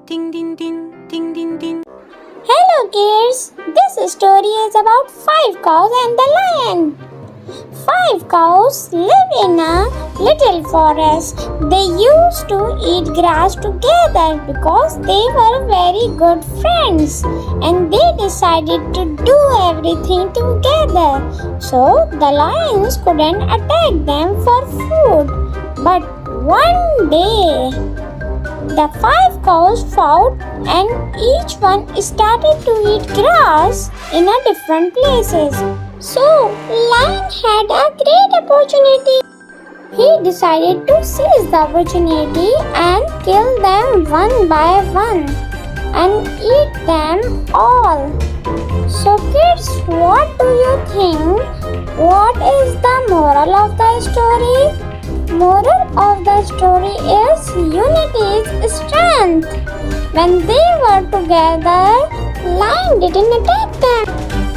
Ding ding ding, ding ding ding. Hello kids, this story is about 5 cows and the lion. 5 cows live in a little forest. They used to eat grass together because they were very good friends and they decided to do everything together. So the lions couldn't attack them for food. But one day, the 5 cows fought and each one started to eat grass in a different places. So, Lion had a great opportunity. He decided to seize the opportunity and kill them one by one and eat them all. So kids, what do you think? What is the moral of the story? Moral of the story is unity is strength. When they were together, lion didn't attack them.